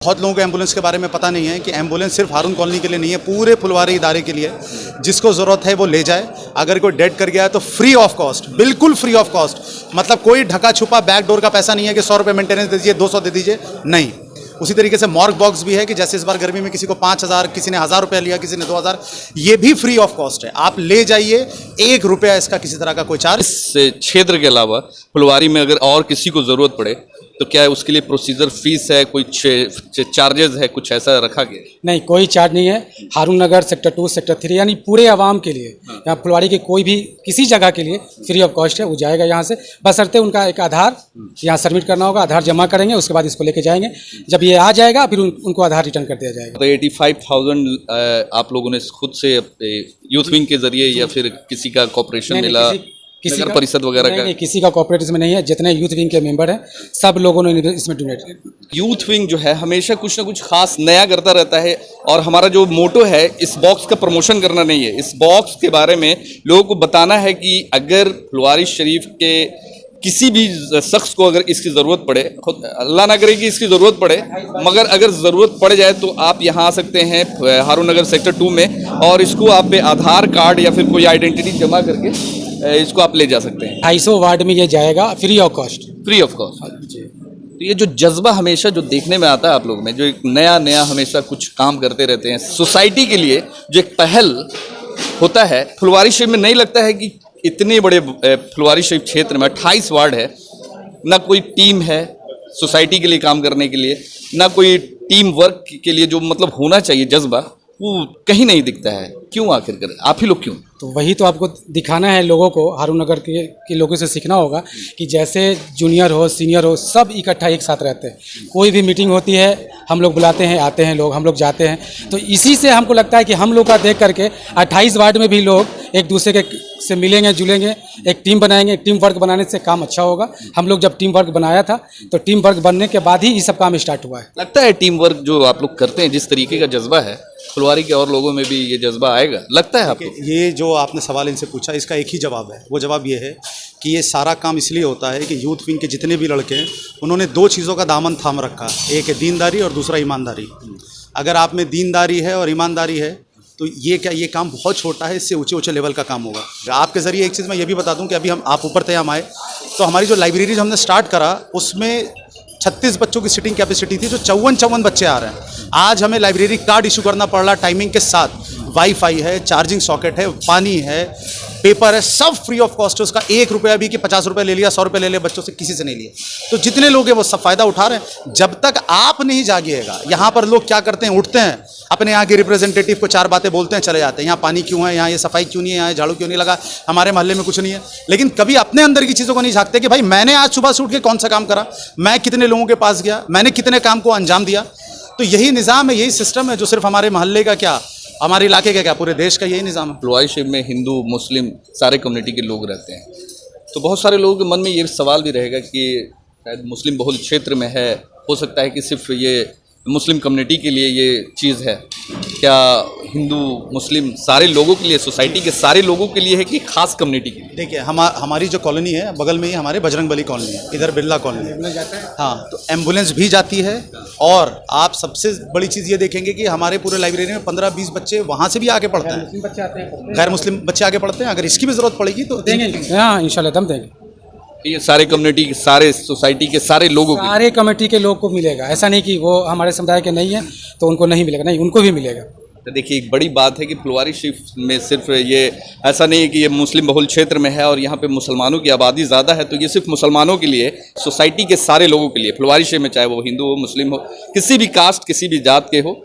बहुत लोगों को एम्बुलेंस के बारे में पता नहीं है कि एम्बुलेंस सिर्फ हारून कॉलोनी के लिए नहीं है, पूरे फुलवारी इदारे के लिए है। जिसको ज़रूरत है वो ले जाए। अगर कोई डेड कर गया है तो फ्री ऑफ कॉस्ट, बिल्कुल फ्री ऑफ कॉस्ट। मतलब कोई ढका छुपा बैक डोर का पैसा नहीं है कि 100 रुपये मेंटेनेंस दे दीजिए, 200 दे दीजिए, नहीं। उसी तरीके से मॉर्ग बॉक्स भी है कि जैसे इस बार गर्मी में किसी को 5000, किसी ने 1000 रुपया लिया, किसी ने 2000, ये भी फ्री ऑफ कॉस्ट है। आप ले जाइए, 1 रुपया इसका किसी तरह का कोई चार्ज। इस क्षेत्र के अलावा फुलवारी में अगर और किसी को ज़रूरत पड़े तो क्या है उसके लिए प्रोसीजर फीस है, कोई चार्जेस है, कुछ ऐसा रखा गया? नहीं, कोई चार्ज नहीं है। हारून नगर सेक्टर 2 सेक्टर 3 यानी पूरे आवाम के लिए, यहाँ फुलवारी के कोई भी किसी जगह के लिए फ्री ऑफ कॉस्ट है। वो जाएगा यहाँ से, बशर्ते उनका एक आधार यहाँ सबमिट करना होगा, आधार जमा करेंगे, उसके बाद इसको लेके जाएंगे। जब ये आ जाएगा फिर उनको आधार रिटर्न कर दिया जाएगा। तो 85,000 आप लोगों ने खुद से यूथ विंग के जरिए या फिर किसी का कॉपरेशन मिला, किसी नगर परिषद वगैरह का? नहीं, किसी का कॉपरेटिव इसमें नहीं है। जितने यूथ विंग के मेंबर हैं सब लोगों ने इसमें डोनेट किया। यूथ विंग जो है हमेशा कुछ ना कुछ खास नया करता रहता है और हमारा जो मोटो है इस बॉक्स का प्रमोशन करना नहीं है, इस बॉक्स के बारे में लोगों को बताना है कि अगर फुलवारी शरीफ के किसी भी शख्स को अगर इसकी ज़रूरत पड़े, अल्लाह ना करे कि इसकी ज़रूरत पड़े, मगर अगर ज़रूरत पड़ जाए तो आप यहाँ आ सकते हैं हारून नगर सेक्टर 2 में, और इसको आप आधार कार्ड या फिर कोई आइडेंटिटी जमा करके इसको आप ले जा सकते हैं। 250 वार्ड में ये जाएगा free of cost. Free of cost. तो ये जो जज्बा हमेशा जो देखने में आता है आप लोगों में, जो एक नया हमेशा कुछ काम करते रहते हैं सोसाइटी के लिए, जो एक पहल होता है फुलवारी शरीफ में, नहीं लगता है कि इतने बड़े फुलवारी शरीफ क्षेत्र में 28 वार्ड है, ना कोई टीम है सोसाइटी के लिए काम करने के लिए, ना कोई टीम वर्क के लिए जो मतलब होना चाहिए जज्बा, वो कहीं नहीं दिखता है। क्यों आखिरकार आप ही लोग क्यों? तो वही तो आपको दिखाना है लोगों को, हारून नगर के लोगों से सीखना होगा कि जैसे जूनियर हो सीनियर हो सब इकट्ठा एक साथ रहते हैं। कोई भी मीटिंग होती है हम लोग बुलाते हैं, आते हैं लोग, हम लोग जाते हैं। तो इसी से हमको लगता है कि हम लोग का देख करके 28 वार्ड में भी लोग एक दूसरे के से मिलेंगे, जुलेंगे, एक टीम बनाएंगे। टीम वर्क बनाने से काम अच्छा होगा। हम लोग जब टीम वर्क बनाया था तो टीम वर्क बनने के बाद ही ये सब काम स्टार्ट हुआ है। लगता है टीम वर्क जो आप लोग करते हैं, जिस तरीके का जज्बा है, फुलवारी के और लोगों में भी ये जज्बा आएगा, लगता है आपको? ये जो आपने सवाल इनसे पूछा, इसका एक ही जवाब है। वो जवाब ये है कि ये सारा काम इसलिए होता है कि यूथ विंग के जितने भी लड़के हैं उन्होंने 2 चीज़ों का दामन थाम रखा, एक है दीनदारी और दूसरा ईमानदारी। अगर आप में दीनदारी है और ईमानदारी है तो ये काम बहुत छोटा है, इससे ऊंचे लेवल का काम होगा। आपके ज़रिए एक चीज़ मैं ये भी बता दूं कि अभी आप ऊपर थे, हम आए तो हमारी जो लाइब्रेरी हमने स्टार्ट करा उसमें 36 बच्चों की सिटिंग कैपेसिटी थी, जो 54 बच्चे आ रहे हैं। आज हमें लाइब्रेरी कार्ड इशू करना पड़ रहा टाइमिंग के साथ। वाईफाई है, चार्जिंग सॉकेट है, पानी है, पेपर है, सब फ्री ऑफ कॉस्ट है। उसका 1 रुपया भी कि 50 रुपये ले लिया, 100 रुपये ले लिया, बच्चों से किसी से नहीं लिया। तो जितने लोग हैं वो सब फायदा उठा रहे हैं। जब तक आप नहीं जागिएगा, यहाँ पर लोग क्या करते हैं, उठते हैं अपने यहाँ के रिप्रेजेंटेटिव को 4 बातें बोलते हैं, चले जाते हैं। यहाँ पानी क्यों है, यहाँ ये सफाई क्यों नहीं है, यहाँ झाड़ू क्यों नहीं लगा, हमारे मोहल्ले में कुछ नहीं है। लेकिन कभी अपने अंदर की चीज़ों को नहीं झांकते कि भाई मैंने आज सुबह से उठ के कौन सा काम करा, मैं कितने लोगों के पास गया, मैंने कितने काम को अंजाम दिया। तो यही निज़ाम है, यही सिस्टम है जो सिर्फ हमारे मोहल्ले का क्या, हमारे इलाके का क्या, पूरे देश का यही निज़ाम है। फुलवारी शरीफ में हिंदू मुस्लिम सारे कम्युनिटी के लोग रहते हैं, तो बहुत सारे लोगों के मन में ये सवाल भी रहेगा कि शायद मुस्लिम बहुल क्षेत्र में है, हो सकता है कि सिर्फ ये मुस्लिम कम्युनिटी के लिए ये चीज़ है, क्या हिंदू मुस्लिम सारे लोगों के लिए, सोसाइटी के सारे लोगों के लिए है कि खास कम्युनिटी के लिए? देखिए हमारी जो कॉलोनी है बगल में ही हमारे बजरंगबली कॉलोनी है, इधर बिरला कॉलोनी है। हाँ, तो एम्बुलेंस भी जाती है। और आप सबसे बड़ी चीज़ ये देखेंगे कि हमारे पूरे लाइब्रेरी में 15-20 बच्चे वहाँ से भी आके पढ़ते हैं, गैर मुस्लिम बच्चे आके पढ़ते हैं। अगर इसकी भी ज़रूरत पड़ेगी तो देंगे, हाँ इंशाल्लाह दम देंगे। ये सारे कम्युनिटी के, सारे सोसाइटी के सारे लोगों को, सारे कमेटी के लोग को मिलेगा। ऐसा नहीं कि वो हमारे समुदाय के नहीं है तो उनको नहीं मिलेगा, नहीं, उनको भी मिलेगा। तो देखिए एक बड़ी बात है कि फुलवारी शरीफ में सिर्फ ये ऐसा नहीं है कि ये मुस्लिम बहुल क्षेत्र में है और यहाँ पे मुसलमानों की आबादी ज़्यादा है, तो ये सिर्फ मुसलमानों के लिए, सोसाइटी के सारे लोगों के लिए फुलवारी शरीफ में, चाहे वो हिंदू हो, मुस्लिम हो, किसी भी कास्ट, किसी भी जात के हो,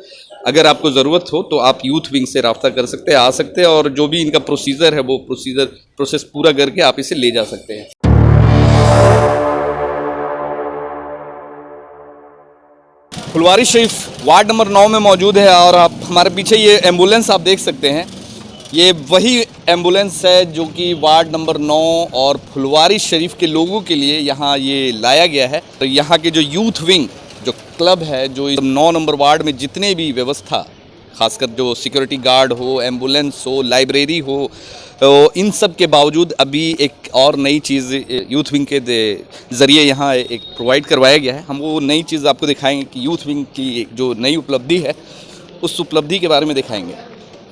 अगर आपको ज़रूरत हो तो आप यूथ विंग से रब्ता कर सकते हैं, आ सकते हैं, और जो भी इनका प्रोसीजर है वो प्रोसेस पूरा करके आप इसे ले जा सकते हैं। फुलवारी शरीफ वार्ड नंबर 9 में मौजूद है और आप हमारे पीछे ये एम्बुलेंस आप देख सकते हैं, ये वही एम्बुलेंस है जो कि वार्ड नंबर 9 और फुलवारी शरीफ के लोगों के लिए यहाँ ये लाया गया है। तो यहाँ के जो यूथ विंग जो क्लब है, जो 9 नंबर वार्ड में जितने भी व्यवस्था खासकर जो सिक्योरिटी गार्ड हो, एम्बुलेंस हो, लाइब्रेरी हो, तो इन सब के बावजूद अभी एक और नई चीज़ यूथ विंग के ज़रिए यहाँ एक प्रोवाइड करवाया गया है। हम वो नई चीज़ आपको दिखाएंगे कि यूथ विंग की जो नई उपलब्धि है उस उपलब्धि के बारे में दिखाएंगे।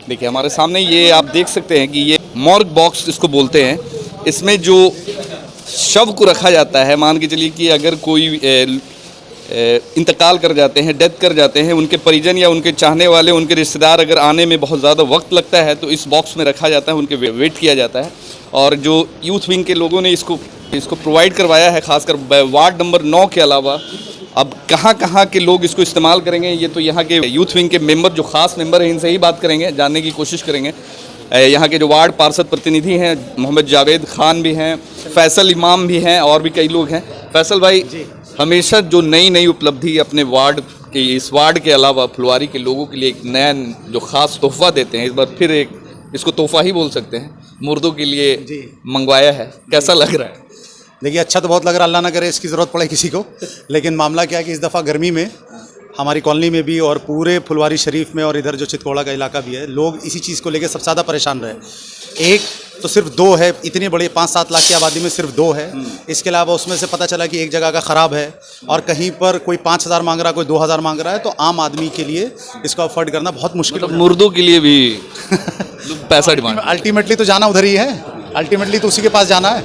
देखिए हमारे सामने ये आप देख सकते हैं कि ये मॉर्ग बॉक्स इसको बोलते हैं। इसमें जो शव को रखा जाता है, मान के चलिए कि अगर कोई इंतकाल कर जाते हैं, डेथ कर जाते हैं, उनके परिजन या उनके चाहने वाले, उनके रिश्तेदार अगर आने में बहुत ज़्यादा वक्त लगता है तो इस बॉक्स में रखा जाता है, उनके वेट किया जाता है। और जो यूथ विंग के लोगों ने इसको प्रोवाइड करवाया है, खासकर वार्ड नंबर 9 के अलावा अब कहाँ के लोग इसको इस्तेमाल करेंगे, ये तो यहाँ के यूथ विंग के मेंबर, जो ख़ास मेंबर हैं, इनसे ही बात करेंगे, जानने की कोशिश करेंगे। यहाँ के जो वार्ड पार्षद प्रतिनिधि हैं, मोहम्मद जावेद खान भी हैं, फैसल इमाम भी हैं, और भी कई लोग हैं। फैसल भाई, हमेशा जो नई उपलब्धि अपने वार्ड के, इस वार्ड के अलावा फुलवारी के लोगों के लिए एक नया जो ख़ास तोहफ़ा देते हैं, इस बार फिर एक इसको तोहफ़ा ही बोल सकते हैं, मुर्दों के लिए मंगवाया है। कैसा लग रहा है? देखिए अच्छा तो बहुत लग रहा है, अल्लाह ना करे इसकी ज़रूरत पड़े किसी को। लेकिन मामला क्या है कि इस दफ़ा गर्मी में हमारी कॉलोनी में भी और पूरे फुलवारी शरीफ में और इधर जो चितकोड़ा का इलाका भी है, लोग इसी चीज़ को लेकर सबसे ज़्यादा परेशान रहे। एक तो सिर्फ 2 है, इतनी बड़ी 5-7 लाख की आबादी में सिर्फ 2 है। इसके अलावा उसमें से पता चला कि एक जगह का ख़राब है और कहीं पर कोई 5,000 मांग रहा है, कोई 2,000 मांग रहा है, तो आम आदमी के लिए इसको अफोर्ड करना बहुत मुश्किल मतलब मुर्दों के लिए भी पैसा डिमांड। अल्टीमेटली तो जाना उधर ही है, अल्टीमेटली तो उसी के पास जाना है।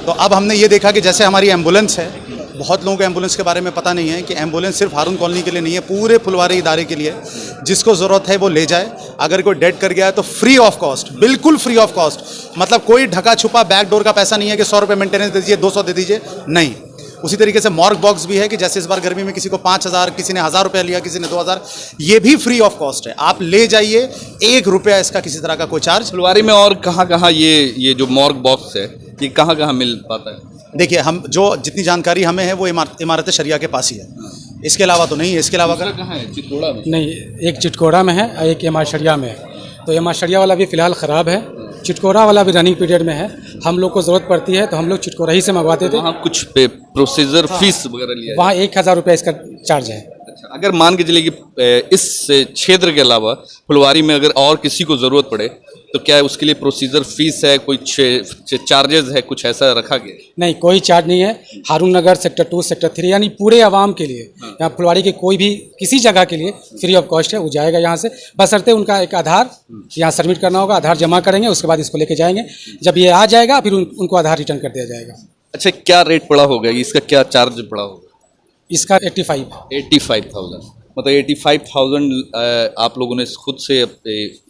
तो अब हमने ये देखा कि जैसे हमारी एम्बुलेंस है, बहुत लोगों को एम्बुलेंस के बारे में पता नहीं है कि एम्बुलेंस सिर्फ हारून कॉलोनी के लिए नहीं है, पूरे फुलवारी इदारे के लिए। जिसको ज़रूरत है वो ले जाए। अगर कोई डेड कर गया है तो फ्री ऑफ कॉस्ट, बिल्कुल फ्री ऑफ कॉस्ट। मतलब कोई ढका छुपा बैक डोर का पैसा नहीं है कि 100 रुपये मेंटेनेंस दे दीजिए, 200 दे दीजिए, नहीं। उसी तरीके से मॉर्ग बॉक्स भी है कि जैसे इस बार गर्मी में किसी को 5,000, किसी ने 1,000 रुपया लिया, किसी ने 2,000, ये भी फ्री ऑफ कॉस्ट है। आप ले जाइए, 1 रुपया इसका किसी तरह का कोई चार्ज। फुलवारी में और कहाँ ये जो मॉर्ग बॉक्स है, ये कहाँ मिल पाता है? देखिए, हम जो जितनी जानकारी हमें है वो इमारत शरिया के पास ही है, इसके अलावा तो नहीं है। इसके अलावा कहाँ है? चितकोड़ा में नहीं, एक चितकोड़ा में है, एक इमारत में है। तो इमारत वाला भी फ़िलहाल ख़राब है, चितकोड़ा वाला भी रनिंग पीरियड में है। हम लोग को ज़रूरत पड़ती है तो हम लोग चितकोड़ा ही से मंगवाते थे। वहाँ कुछ प्रोसीजर फीस वगैरह लिया है? वहाँ 1,000 रुपया इसका चार्ज है। अच्छा, अगर मान के चलिए कि इस क्षेत्र के अलावा फुलवारी में अगर और किसी को ज़रूरत पड़े तो क्या उसके लिए प्रोसीजर फीस है, कोई चार्जेस है, कुछ ऐसा रखा गया? नहीं, कोई चार्ज नहीं है। हारून नगर सेक्टर 2, सेक्टर 3 यानी पूरे आवाम के लिए, यहाँ फुलवारी के कोई भी किसी जगह के लिए फ्री ऑफ कॉस्ट है। वो जाएगा यहाँ से, बशर्ते उनका एक आधार यहाँ सबमिट करना होगा, आधार जमा करेंगे, उसके बाद इसको लेके जाएंगे। जब ये आ जाएगा फिर उनको आधार रिटर्न कर दिया जाएगा। अच्छा, क्या रेट पड़ा होगा इसका, क्या चार्ज पड़ा होगा इसका? 85,000। मतलब 85,000 आप लोगों ने खुद से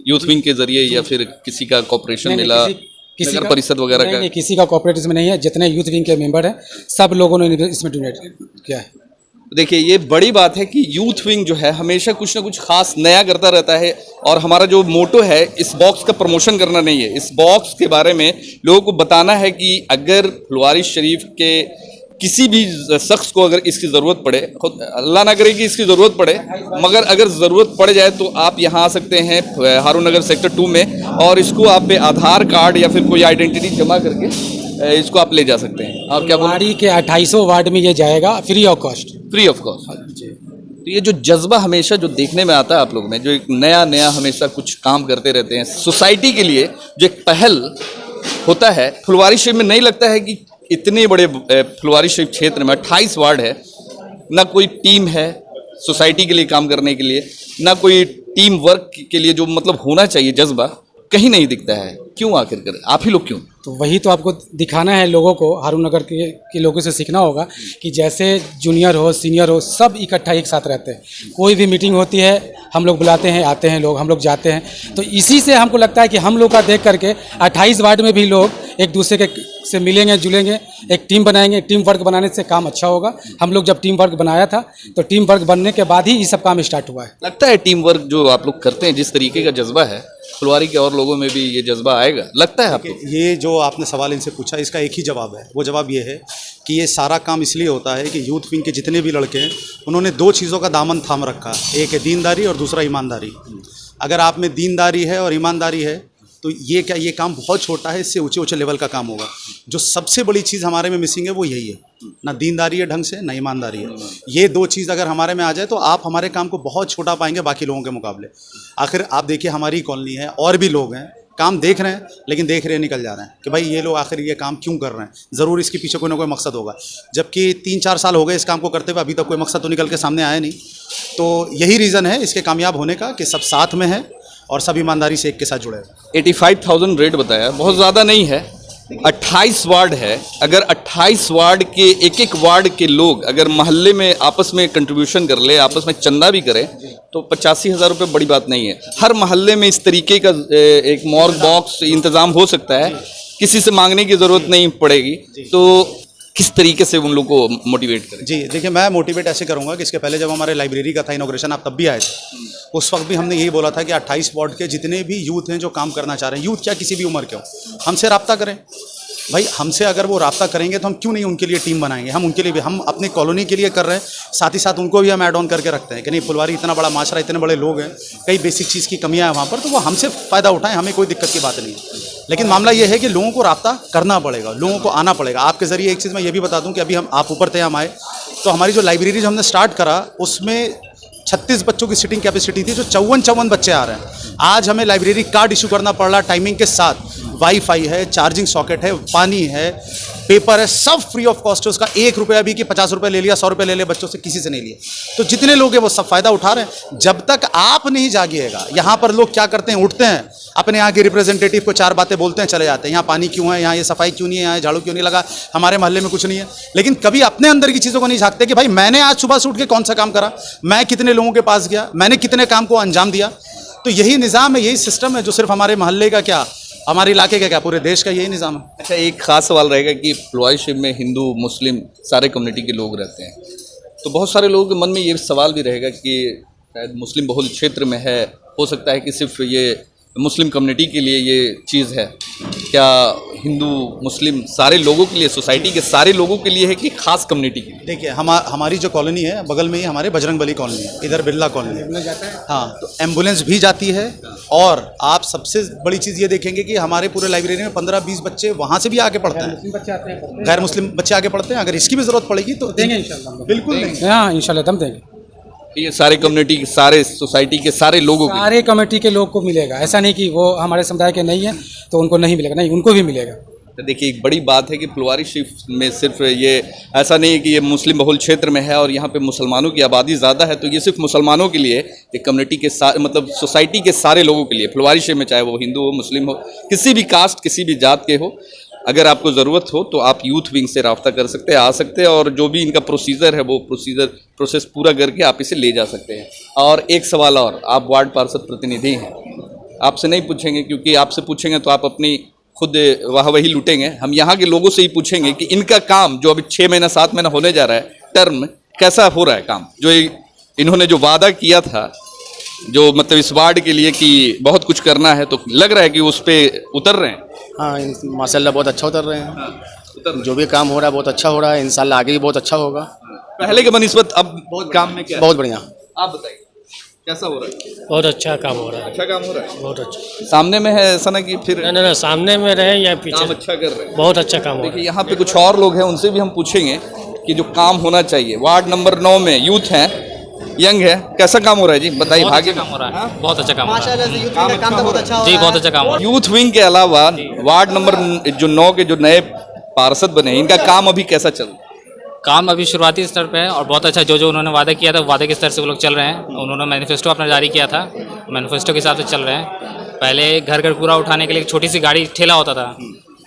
यूथ विंग के जरिए या फिर किसी का कॉपरेशन मिला, किसी नगर परिषद वगैरह का? नहीं, किसी का कॉपरेट इसमें नहीं है। जितने यूथ विंग के मेंबर हैं सब लोगों ने इसमें डोनेट किया है। देखिए, ये बड़ी बात है कि यूथ विंग जो है हमेशा कुछ ना कुछ खास नया करता रहता है। और हमारा जो मोटो है, इस बॉक्स का प्रमोशन करना नहीं है, इस बॉक्स के बारे में लोगों को बताना है कि अगर फुलवारी शरीफ के किसी भी शख्स को अगर इसकी ज़रूरत पड़े, अल्लाह ना करे कि इसकी ज़रूरत पड़े, मगर अगर ज़रूरत पड़ जाए तो आप यहाँ आ सकते हैं हारून नगर सेक्टर 2 में, और इसको आप पे आधार कार्ड या फिर कोई आइडेंटिटी जमा करके इसको आप ले जा सकते हैं। और क्या फुलवारी के 2800 वार्ड में ये जाएगा free of cost. Free of cost. तो ये जो जज्बा हमेशा जो देखने में आता है आप लोगों में, जो एक नया हमेशा कुछ काम करते रहते हैं सोसाइटी के लिए, जो एक पहल होता है फुलवारी शरीफ में, नहीं लगता है कि इतने बड़े फुलवारी शरीफ क्षेत्र में 28 वार्ड है, ना कोई टीम है सोसाइटी के लिए काम करने के लिए, ना कोई टीम वर्क के लिए जो मतलब होना चाहिए जज्बा, कहीं नहीं दिखता है। क्यों आखिर कर आप ही लोग क्यों? तो वही तो आपको दिखाना है लोगों को, हारून नगर के लोगों से सीखना होगा कि जैसे जूनियर हो, सीनियर हो, सब इकट्ठा एक साथ रहते हैं। कोई भी मीटिंग होती है हम लोग बुलाते हैं, आते हैं लोग, हम लोग जाते हैं। तो इसी से हमको लगता है कि हम लोग का देख करके 28 वार्ड में भी लोग एक दूसरे के से मिलेंगे, जुलेंगे, एक टीम बनाएंगे। टीम वर्क बनाने से काम अच्छा होगा। हम लोग जब टीम वर्क बनाया था तो टीम वर्क बनने के बाद ही ये सब काम स्टार्ट हुआ है। लगता है टीम वर्क जो आप लोग करते हैं, जिस तरीके का जज्बा है, फुलवारी के और लोगों में भी ये जज्बा आएगा, लगता है आपको? ये जो आपने सवाल इनसे पूछा, इसका एक ही जवाब है। वो जवाब ये है कि ये सारा काम इसलिए होता है कि यूथ विंग के जितने भी लड़के हैं उन्होंने 2 चीज़ों का दामन थाम रखा है। एक है दीनदारी और दूसरा ईमानदारी। अगर आप में दीनदारी है और ईमानदारी है तो ये क्या, ये काम बहुत छोटा है, इससे ऊंचे ऊंचे लेवल का काम होगा। जो सबसे बड़ी चीज़ हमारे में मिसिंग है वो यही है, ना दीनदारी है ढंग से, ना ईमानदारी है। ये दो चीज़ अगर हमारे में आ जाए तो आप हमारे काम को बहुत छोटा पाएंगे बाकी लोगों के मुकाबले। आखिर आप देखिए, हमारी कॉलोनी है, और भी लोग हैं, काम देख रहे हैं लेकिन देख रहे निकल जा रहे हैं कि भाई ये लोग आखिर ये काम क्यों कर रहे हैं, ज़रूर इसके पीछे कोई ना कोई मकसद होगा। जबकि 3-4 साल हो गए इस काम को करते हुए, अभी तक कोई मकसद तो निकल के सामने आया नहीं। तो यही रीज़न है इसके कामयाब होने का कि सब साथ में है और सब ईमानदारी से एक के साथ जुड़े हैं। 85,000 रेट बताया, बहुत ज़्यादा नहीं है। 28 वार्ड है, अगर 28 वार्ड के एक वार्ड के लोग अगर मोहल्ले में आपस में कंट्रीब्यूशन कर ले, आपस में चंदा भी करें, तो 85,000 रुपये बड़ी बात नहीं है। हर मोहल्ले में इस तरीके का एक मॉर्ग बॉक्स इंतज़ाम हो सकता है, किसी से मांगने की ज़रूरत नहीं पड़ेगी। तो किस तरीके से उन लोग को मोटिवेट करें? जी देखिए, मैं मोटिवेट ऐसे करूंगा कि इसके पहले जब हमारे लाइब्रेरी का था इनॉग्रेशन, आप तब भी आए थे, उस वक्त भी हमने यही बोला था कि 28 वार्ड के जितने भी यूथ हैं जो काम करना चाह रहे हैं, यूथ क्या किसी भी उम्र के हो, हमसे रब्ता करें। भाई हमसे अगर वो रब्ता करेंगे तो हम क्यों नहीं उनके लिए टीम बनाएंगे। हम उनके लिए भी, हम अपनी कॉलोनी के लिए कर रहे हैं, साथ ही साथ उनको भी हम ऐड ऑन करके रखते हैं कि नहीं, फुलवारी इतना बड़ा माशरा, इतने बड़े लोग हैं, कई बेसिक चीज़ की कमियाँ हैं वहाँ पर, तो वो हमसे फ़ायदा उठाएं, हमें कोई दिक्कत की बात नहीं है। लेकिन मामला ये है कि लोगों को रब्ता करना पड़ेगा, लोगों को आना पड़ेगा। आपके ज़रिए एक चीज़ मैं ये भी बता दूं कि अभी आप ऊपर थे, हम आए तो हमारी जो लाइब्रेरी जो हमने स्टार्ट करा उसमें 36 बच्चों की सीटिंग कैपेसिटी थी, जो 54 बच्चे आ रहे हैं। आज हमें लाइब्रेरी कार्ड इशू करना पड़ रहा है टाइमिंग के साथ, वाईफाई है, चार्जिंग सॉकेट है, पानी है, पेपर है, सब फ्री ऑफ कॉस्ट है। उसका 1 रुपया भी कि 50 रुपये ले लिया, 100 रुपये ले लिया, बच्चों से किसी से नहीं लिए। तो जितने लोग हैं वो सब फायदा उठा रहे हैं। जब तक आप नहीं जागिएगा, यहाँ पर लोग क्या करते हैं, उठते हैं, अपने यहाँ के रिप्रेजेंटेटिव को 4 बातें बोलते हैं, चले जाते हैं। यहाँ पानी क्यों है, यहाँ ये सफाई क्यों नहीं है, यहाँ झाड़ू क्यों नहीं लगा, हमारे मोहल्ले में कुछ नहीं है। लेकिन कभी अपने अंदर की चीज़ों को नहीं झांकते कि भाई मैंने आज सुबह से उठ के कौन सा काम करा, मैं कितने लोगों के पास गया, मैंने कितने काम को अंजाम दिया। तो यही निज़ाम है, यही सिस्टम है जो सिर्फ हमारे मोहल्ले का क्या, हमारे इलाके का क्या, पूरे देश का यही निज़ाम है। अच्छा, एक खास सवाल रहेगा कि फुलवारी शरीफ में हिंदू मुस्लिम सारे कम्युनिटी के लोग रहते हैं, तो बहुत सारे लोगों के मन में ये सवाल भी रहेगा कि शायद मुस्लिम बहुल क्षेत्र में है, हो सकता है कि सिर्फ ये मुस्लिम कम्युनिटी के लिए ये चीज़ है, क्या हिंदू मुस्लिम सारे लोगों के लिए, सोसाइटी के सारे लोगों के लिए है कि खास कम्युनिटी के लिए? देखिए, हमारी जो कॉलोनी है बगल में ही हमारे बजरंगबली कॉलोनी है, इधर बिरला कॉलोनी है। हाँ, तो एम्बुलेंस भी जाती है। और आप सबसे बड़ी चीज़ ये देखेंगे कि हमारे पूरे लाइब्रेरी में 15-20 बच्चे वहाँ से भी आके पढ़ते हैं, गैर मुस्लिम बच्चे आके पढ़ते हैं। अगर इसकी भी ज़रूरत पड़ेगी तो देंगे इंशाल्लाह, बिल्कुल देंगे। हाँ इंशाल्लाह दम देंगे। ये सारे कम्युनिटी, सारे सोसाइटी के सारे लोगों के, सारे कमेटी के लोग को मिलेगा। ऐसा नहीं कि वो हमारे समुदाय के नहीं है तो उनको नहीं मिलेगा, नहीं, उनको भी मिलेगा। तो देखिए, एक बड़ी बात है कि फुलवारी शरीफ में सिर्फ ये ऐसा नहीं है कि ये मुस्लिम बहुल क्षेत्र में है और यहाँ पे मुसलमानों की आबादी ज़्यादा है, तो ये सिर्फ मुसलमानों के लिए, ये कम्युनिटी के सारे, मतलब सोसाइटी के सारे लोगों के लिए फुलवारी शरीफ में, चाहे वो हिंदू हो, मुस्लिम हो, किसी भी कास्ट, किसी भी जात के हो, अगर आपको ज़रूरत हो तो आप यूथ विंग से रब्ता कर सकते हैं, आ सकते हैं, और जो भी इनका प्रोसीजर है वो प्रोसेस पूरा करके आप इसे ले जा सकते हैं। और एक सवाल और, आप वार्ड पार्षद प्रतिनिधि हैं, आपसे नहीं पूछेंगे क्योंकि आपसे पूछेंगे तो आप अपनी खुद वाहवाही लूटेंगे। हम यहाँ के लोगों से ही पूछेंगे कि इनका काम जो अभी 6 महीना 7 महीना होने जा रहा है टर्म, कैसा हो रहा है काम, जो इन्होंने जो वादा किया था, जो मतलब इस वार्ड के लिए कि बहुत कुछ करना है, तो लग रहा है कि उस पर उतर रहे हैं? हाँ, माशाल्लाह बहुत अच्छा उतर रहे हैं। जो भी काम हो रहा है बहुत अच्छा हो रहा है, इंशाल्लाह आगे भी बहुत अच्छा होगा। पहले के बनिस्बत अब बहुत काम में क्या है? बहुत बढ़िया। आप बताइए कैसा हो रहा है? बहुत अच्छा काम हो रहा है। अच्छा काम हो रहा है, बहुत अच्छा। सामने में है, ऐसा ना कि फिर ना सामने में रहे या पीछे, काम अच्छा कर रहे हैं। बहुत अच्छा काम हो रहा देखिए, यहाँ पे कुछ और लोग हैं, उनसे भी हम पूछेंगे कि जो काम होना चाहिए। वार्ड नंबर 9 में यूथ हैं, यंग है, कैसा काम हो रहा है जी, बताइए। भाग्य काम हो रहा है, बहुत अच्छा काम हो रहा है काम बहुत अच्छा जी, बहुत अच्छा काम हो रहा है। यूथ विंग के अलावा वार्ड नंबर जो 9 के जो नए पार्षद बने, इनका काम अभी कैसा चल रहा है? काम अभी शुरुआती स्तर पे है और बहुत अच्छा, जो उन्होंने वादा किया था वादे के स्तर से वो लोग चल रहे हैं। उन्होंने मैनिफेस्टो अपना जारी किया था, मैनिफेस्टो के हिसाब से चल रहे हैं। पहले घर घर कूड़ा उठाने के लिए एक छोटी सी गाड़ी ठेला होता था,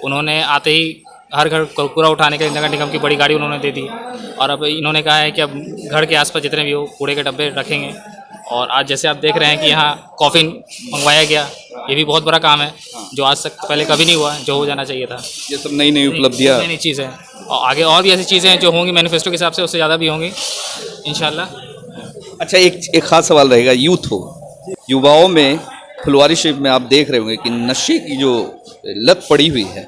उन्होंने आते ही हर घर कूड़ा उठाने के लिए नगर निगम की बड़ी गाड़ी उन्होंने दे दी। और अब इन्होंने कहा है कि अब घर के आसपास जितने भी हो कूड़े के डब्बे रखेंगे। और आज जैसे आप देख रहे हैं कि यहाँ कॉफिन मंगवाया गया, ये भी बहुत बड़ा काम है जो आज तक पहले कभी नहीं हुआ, जो हो जाना चाहिए था। ये सब नई नई उपलब्धियाँ, नई नई चीज़ें हैं और आगे और भी ऐसी चीज़ें हैं जो होंगी मैनिफेस्टो के हिसाब से, उससे ज़्यादा भी होंगी इंशाल्लाह। अच्छा, एक खास सवाल रहेगा, यूथ हो, युवाओं में फुलवारी शरीफ में आप देख रहे होंगे कि नशे की जो लत पड़ी हुई है,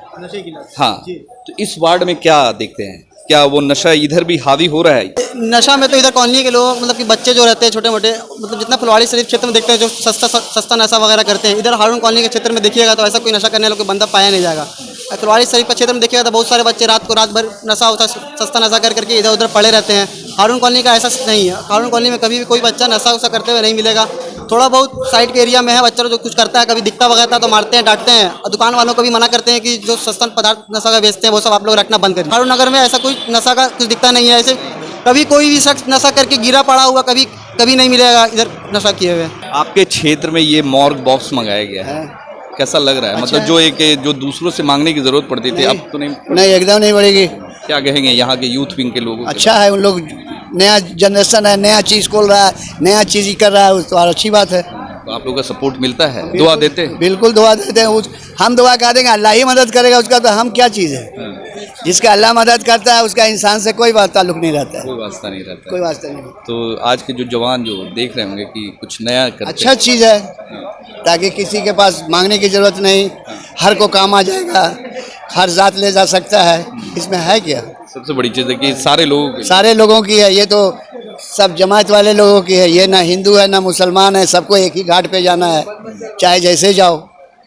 हाँ, तो इस वार्ड में क्या देखते हैं? क्या वो नशा इधर भी हावी हो रहा है? नशा में तो इधर कॉलोनी के लोग मतलब कि बच्चे जो रहते हैं छोटे मोटे, मतलब जितना फुलवाड़ी शरीफ क्षेत्र में देखते हैं जो सस्ता नशा वगैरह करते हैं, इधर हारून कॉलोनी के क्षेत्र में देखिएगा तो ऐसा कोई नशा करने वाला कोई बंदा पाया नहीं जाएगा। फुलवाड़ी शरीफ के क्षेत्र में देखिएगा तो बहुत सारे बच्चे रात भर सस्ता नशा करके इधर उधर पड़े रहते हैं। हारून कॉलोनी का ऐसा नहीं है। हारून कॉलोनी में कभी भी कोई बच्चा नशा उसा करते हुए नहीं मिलेगा। थोड़ा बहुत साइड के एरिया में है बच्चा जो कुछ करता है, कभी दिखता वगैरह तो मारते हैं, डांटते हैं, और दुकान वालों को भी मना करते हैं कि जो सस्ता पदार्थ नशा का बेचते हैं वो सब आप लोग रखना बंद करिए। हारून नगर में ऐसा कोई नशा का कुछ दिखता नहीं है। ऐसे कभी कोई भी शख्स नशा करके गिरा पड़ा हुआ कभी नहीं मिलेगा इधर नशा किए हुए। आपके क्षेत्र में ये मॉर्ग बॉक्स मंगाया गया है, कैसा लग रहा है? मतलब जो दूसरों से मांगने की जरूरत पड़ती थी अब तो नहीं एकदम नहीं बढ़ेगी। क्या कहेंगे यहाँ के यूथ विंग के लोगों? अच्छा है, उन लोग नया जनरेशन है, नया चीज़ खोल रहा है, नया चीज़ ही कर रहा है, तो अच्छी बात है। तो आप लोगों का सपोर्ट मिलता है, दुआ देते हैं? बिल्कुल दुआ देते हैं। हम दुआ कर देंगे, अल्लाह ही मदद करेगा उसका, तो हम क्या चीज़ है। जिसका अल्लाह मदद करता है उसका इंसान से कोई ताल्लुक नहीं रहता है, कोई वास्ता नहीं रहता, कोई वास्ता नहीं। तो आज के जो जवान जो देख रहे होंगे कि कुछ नया करते अच्छा चीज़ है, ताकि किसी के पास मांगने की ज़रूरत नहीं, हर को काम आ जाएगा, हर जात ले जा सकता है। इसमें है क्या? सबसे बड़ी चीज़ है कि सारे लोगों की है। ये तो सब जमात वाले लोगों की है, ये ना हिंदू है ना मुसलमान है, सबको एक ही घाट पे जाना है, चाहे जैसे जाओ।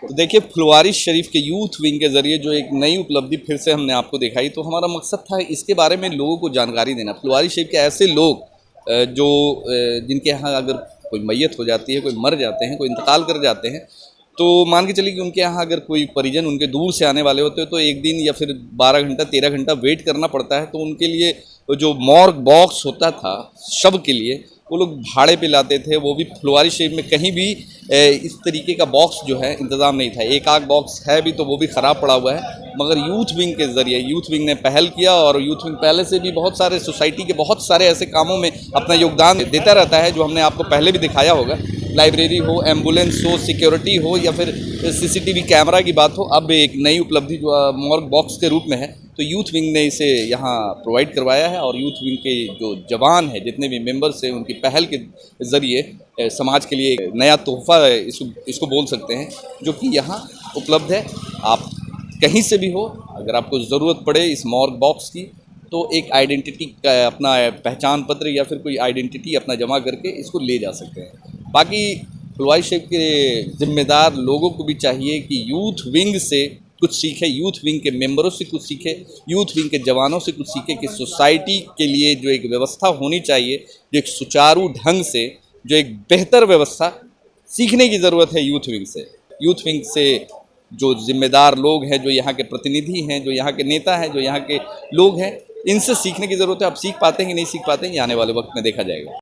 तो देखिए, फुलवारी शरीफ के यूथ विंग के ज़रिए जो एक नई उपलब्धि फिर से हमने आपको दिखाई, तो हमारा मकसद था इसके बारे में लोगों को जानकारी देना। फुलवारी शरीफ के ऐसे लोग जो जिनके यहाँ अगर कोई मैयत हो जाती है, कोई मर जाते हैं, कोई इंतकाल कर जाते हैं, तो मान के चलिए कि उनके यहाँ अगर कोई परिजन उनके दूर से आने वाले होते हैं तो एक दिन या फिर 12 घंटा 13 घंटा वेट करना पड़ता है। तो उनके लिए जो मॉर्ग बॉक्स होता था शव के लिए, वो लोग भाड़े पे लाते थे। वो भी फुलवारी शरीफ में कहीं भी इस तरीके का बॉक्स जो है इंतज़ाम नहीं था। एक आध बॉक्स है भी तो वो भी ख़राब पड़ा हुआ है। मगर यूथ विंग के ज़रिए यूथ विंग ने पहल किया, और यूथ विंग पहले से भी बहुत सारे सोसाइटी के बहुत सारे ऐसे कामों में अपना योगदान देता रहता है, जो हमने आपको पहले भी दिखाया होगा। लाइब्रेरी हो, एम्बुलेंस हो, सिक्योरिटी हो, या फिर CCTV कैमरा की बात हो। अब एक नई उपलब्धि जो मॉर्ग बॉक्स के रूप में है, तो यूथ विंग ने इसे यहाँ प्रोवाइड करवाया है। और यूथ विंग के जो जवान हैं, जितने भी मेंबर्स हैं, उनकी पहल के ज़रिए समाज के लिए एक नया तोहफ़ा इसको बोल सकते हैं, जो कि यहाँ उपलब्ध है। आप कहीं से भी हो, अगर आपको ज़रूरत पड़े इस मॉर्ग बॉक्स की, तो एक आइडेंटिटी का अपना पहचान पत्र या फिर कोई आइडेंटिटी अपना जमा करके इसको ले जा सकते हैं। बाकी फुलवारी शरीफ के ज़िम्मेदार लोगों को भी चाहिए कि यूथ विंग से कुछ सीखे, यूथ विंग के मेंबरों से कुछ सीखे, यूथ विंग के जवानों से कुछ सीखे कि सोसाइटी के लिए जो एक व्यवस्था होनी चाहिए, जो एक सुचारू ढंग से, जो एक बेहतर व्यवस्था सीखने की ज़रूरत है यूथ विंग से। यूथ विंग से जो ज़िम्मेदार लोग हैं, जो यहाँ के प्रतिनिधि हैं, जो यहाँ के नेता हैं, जो यहाँ के लोग हैं, इनसे सीखने की ज़रूरत है। आप सीख पाते हैं कि नहीं सीख पाते हैं, ये आने वाले वक्त में देखा जाएगा।